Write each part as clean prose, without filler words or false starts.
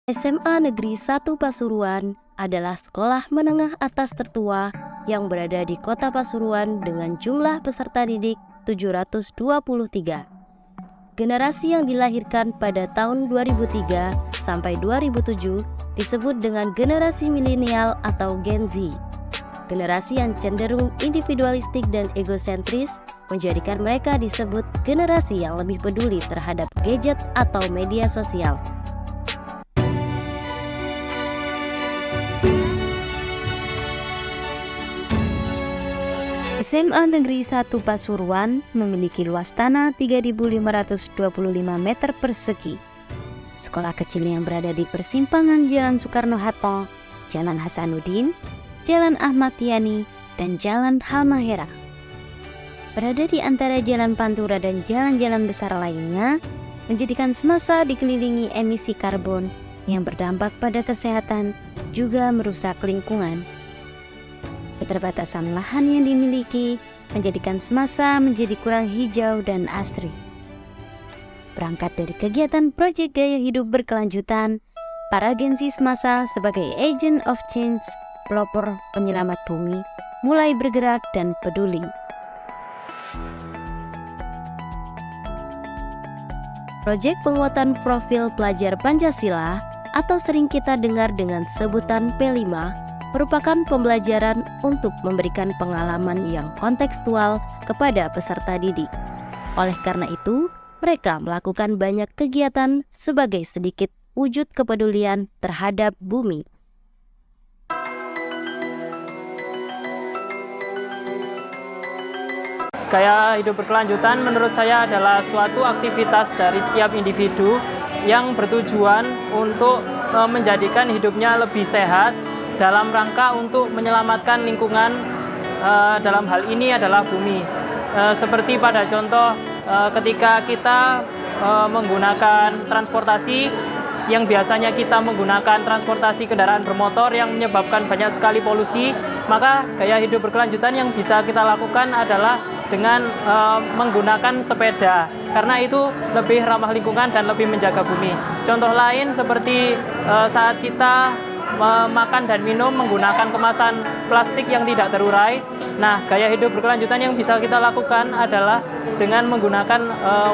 SMA Negeri 1 Pasuruan adalah sekolah menengah atas tertua yang berada di kota Pasuruan dengan jumlah peserta didik 723. Generasi yang dilahirkan pada tahun 2003 sampai 2007 disebut dengan generasi milenial atau Gen Z. Generasi yang cenderung individualistik dan egosentris menjadikan mereka disebut generasi yang lebih peduli terhadap gadget atau media sosial. SMA Negeri 1 Pasuruan memiliki luas tanah 3.525 meter persegi. Sekolah kecil yang berada di persimpangan Jalan Soekarno-Hatta, Jalan Hasanuddin, Jalan Ahmad Yani, dan Jalan Halmahera. Berada di antara Jalan Pantura dan jalan-jalan besar lainnya, menjadikan semasa dikelilingi emisi karbon yang berdampak pada kesehatan juga merusak lingkungan. Keterbatasan lahan yang dimiliki menjadikan semasa menjadi kurang hijau dan asri. Berangkat dari kegiatan proyek gaya hidup berkelanjutan, para Gen Z semasa sebagai agent of change, pelopor penyelamat bumi, mulai bergerak dan peduli. Proyek penguatan profil pelajar Pancasila atau sering kita dengar dengan sebutan P5 merupakan pembelajaran untuk memberikan pengalaman yang kontekstual kepada peserta didik. Oleh karena itu, mereka melakukan banyak kegiatan sebagai sedikit wujud kepedulian terhadap bumi. Gaya hidup berkelanjutan menurut saya adalah suatu aktivitas dari setiap individu yang bertujuan untuk menjadikan hidupnya lebih sehat dalam rangka untuk menyelamatkan lingkungan, dalam hal ini adalah bumi. Seperti pada contoh ketika kita menggunakan transportasi, yang biasanya kita menggunakan transportasi kendaraan bermotor yang menyebabkan banyak sekali polusi, maka gaya hidup berkelanjutan yang bisa kita lakukan adalah dengan menggunakan sepeda, karena itu lebih ramah lingkungan dan lebih menjaga bumi. Contoh lain seperti saat kita makan dan minum menggunakan kemasan plastik yang tidak terurai. Nah, gaya hidup berkelanjutan yang bisa kita lakukan adalah dengan menggunakan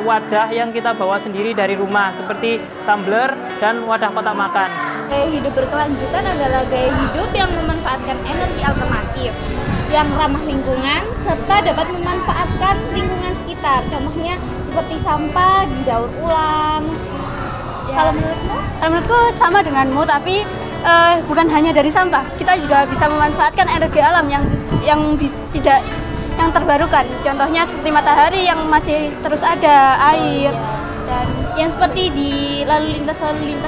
wadah yang kita bawa sendiri dari rumah, seperti tumbler dan wadah kotak makan. Gaya hidup berkelanjutan adalah gaya hidup yang memanfaatkan energi alternatif, yang ramah lingkungan, serta dapat memanfaatkan lingkungan sekitar. Contohnya seperti sampah didaur ulang. Ya. Kalau menurutmu? Kalau menurutku sama denganmu, tapi bukan hanya dari sampah, kita juga bisa memanfaatkan energi alam yang terbarukan. Contohnya seperti matahari yang masih terus ada, air, dan yang seperti di lalu lintas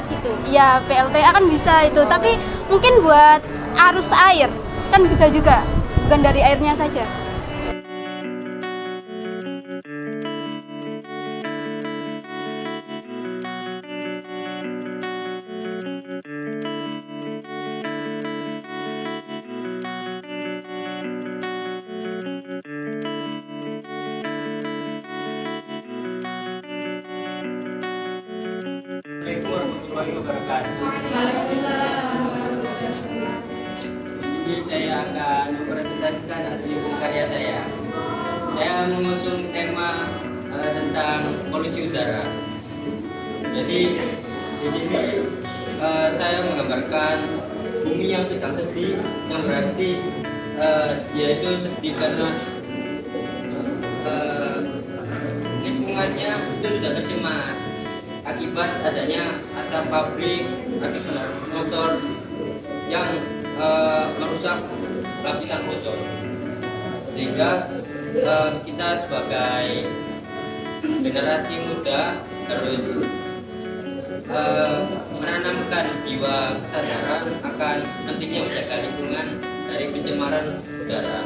itu. Ya, PLTA kan bisa itu, tapi mungkin buat arus air kan bisa juga, bukan dari airnya saja. Ini saya akan mempresentasikan hasil karya saya. Saya mengusung tema tentang polusi udara. Jadi di sini saya menggambarkan bumi yang sedang sedih, yang berarti yaitu sedih karena lingkungannya itu sudah tercemar akibat adanya asap pabrik, asap kendaraan motor yang merusak lapisan ozon, sehingga kita sebagai generasi muda harus menanamkan jiwa kesadaran akan pentingnya menjaga lingkungan dari pencemaran udara.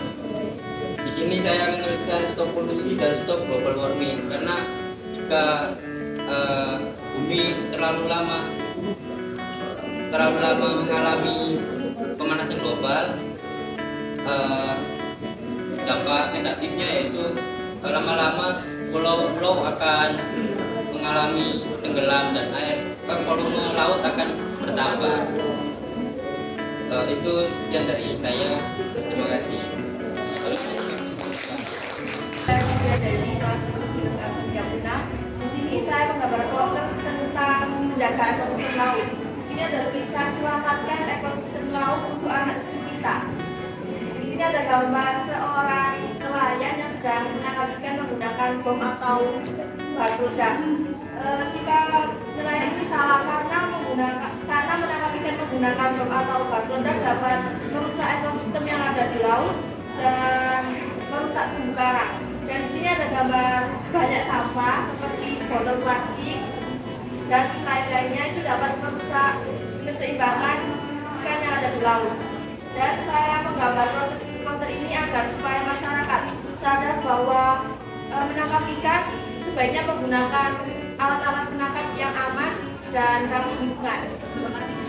Di sini saya menuliskan stop polusi dan stop global warming, karena jika bumi terlalu lama mengalami pemanasan global, dampak negatifnya yaitu lama-lama pulau-pulau akan mengalami tenggelam dan volume laut akan bertambah. Itu sekian dari saya. Terima kasih. Dari kelas 10 di sini saya menggambar kloter tentang menjaga ekosistem laut. Di sini ada tulisan selamatkan ekosistem laut untuk anak cucu kita. Di sini ada gambar seorang nelayan yang sedang menangkap ikan menggunakan bom atau batu ledak. Sikap nelayan ini salah karena menangkap ikan menggunakan bom atau batu ledak dapat merusak ekosistem yang ada di laut dan merusak terumbu karang. Dan di sini ada gambar banyak sampah seperti botol plastik dan lain-lainnya, itu dapat merusak keseimbangan ikan yang ada di laut. Dan saya menggambar poster ini agar supaya masyarakat sadar bahwa menangkap ikan sebaiknya menggunakan alat-alat penangkap yang aman dan ramah lingkungan. Terima kasih.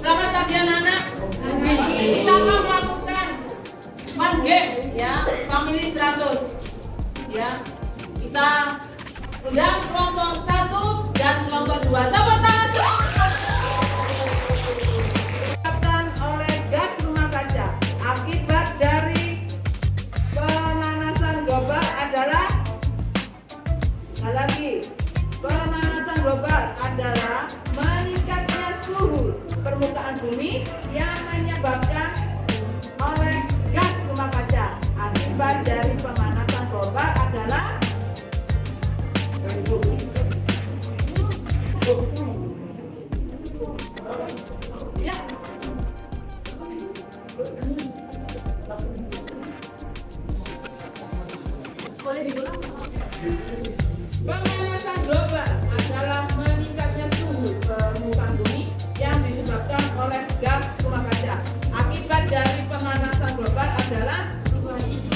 Selamat pagi anak-anak. Kita akan melakukan one game ya, family 100. Ya. Kita undang kelompok 1 dan kelompok 2. Tepuk tangan. Disebabkan oleh gas rumah kaca. Akibat dari pemanasan global adalah pemanasan global adalah meningkatnya suhu permukaan bumi yang menyebabkan oleh gas rumah kaca. Akibat dari pemanasan global adalah ya. Boleh diulang? Pemanasan global adalah meningkatnya suhu permukaan bumi yang disebabkan oleh gas rumah kaca. Akibat dari pemanasan global adalah perubahan iklim.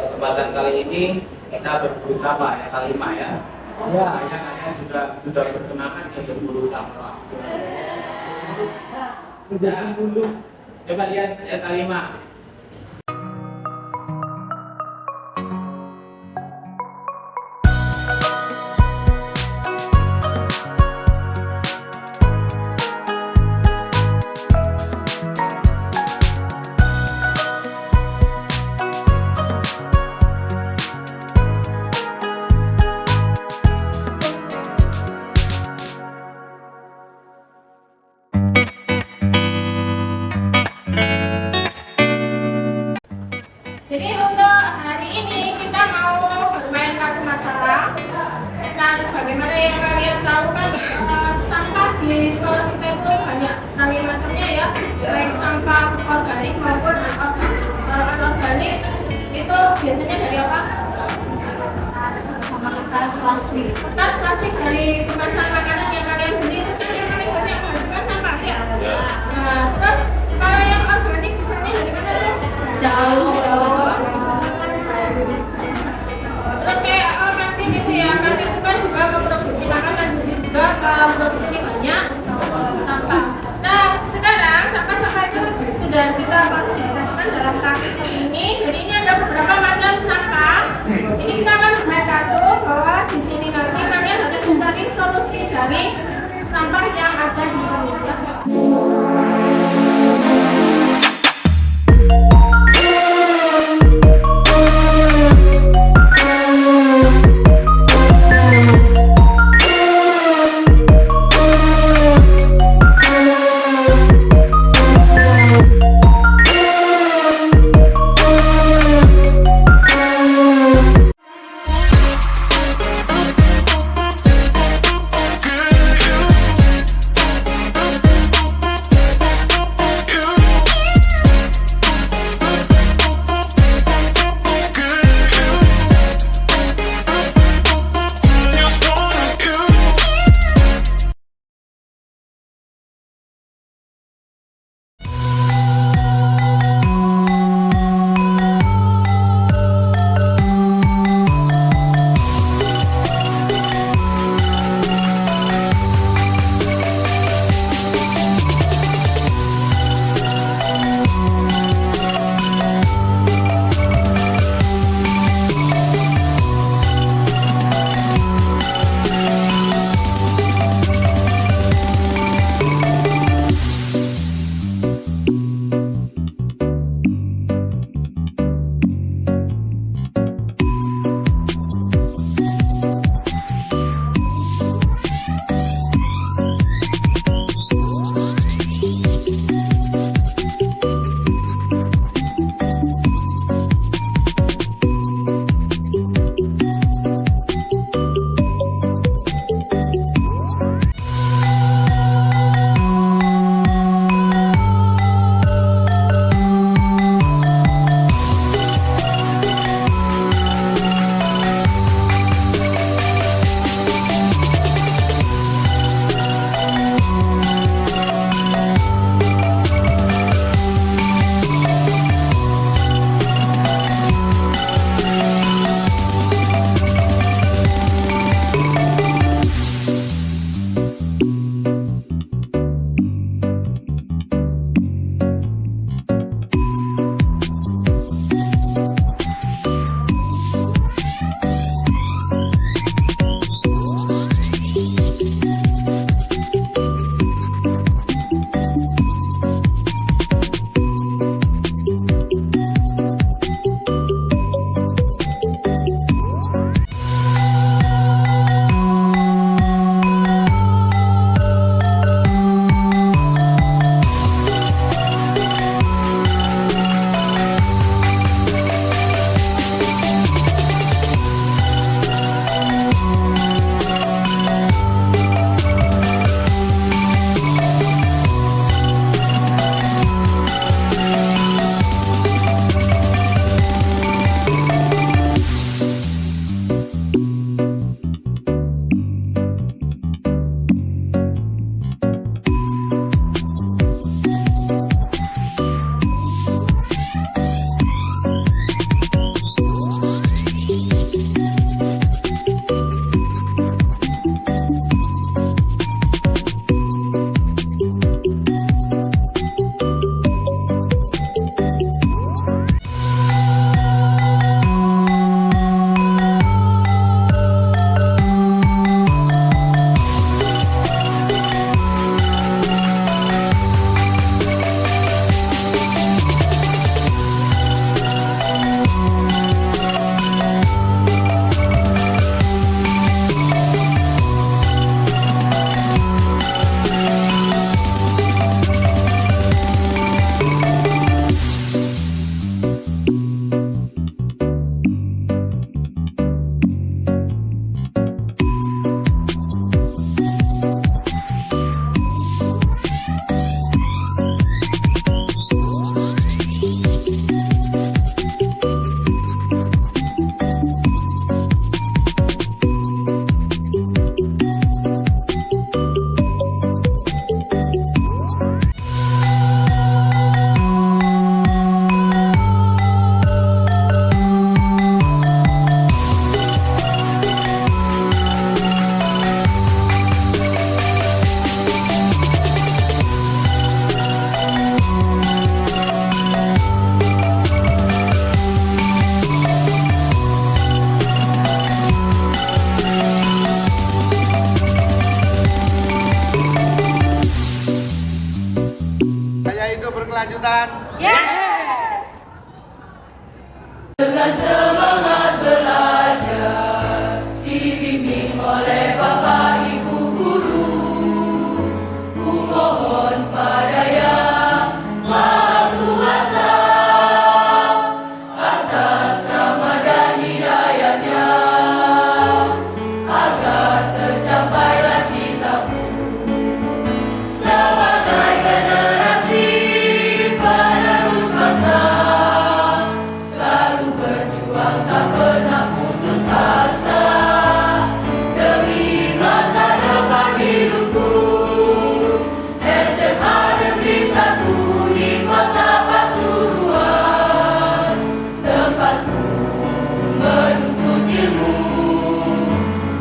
Kesempatan kali ini kita berburu sampah ya, Kalima ya. Kayaknya sudah bersemangat ya berburu sampah. Coba lihat ya Kalima. Jadi untuk hari ini kita mau bermain kartu masalah. Nah, sebagaimana yang kalian tahu kan sampah di sekolah kita itu banyak sekali macamnya ya, baik sampah organik maupun anorganik. Itu biasanya dari apa? Sama kertas plastik. Kertas plastik dari kemasan makanan yang kalian beli itu kan yang paling banyak menghasilkan sampah ya. Nah, terus kalau yang organik misalnya dari mana tuh? Jauh. Terus kayak kantin itu ya, kantin itu kan juga memproduksi makanan, jadi juga memproduksi banyak sampah. Nah, sekarang sampah-sampah itu sudah kita klasifikasikan dalam kartu seperti ini. Jadi ini ada beberapa macam sampah. Ini kita akan membuat kartu bahwa di sini nanti kalian harus mencari solusi dari sampah yang ada di sini. Ya.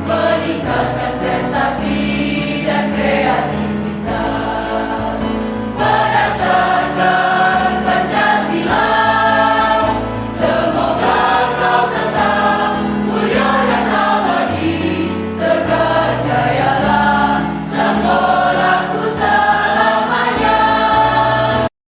Meningkatkan prestasi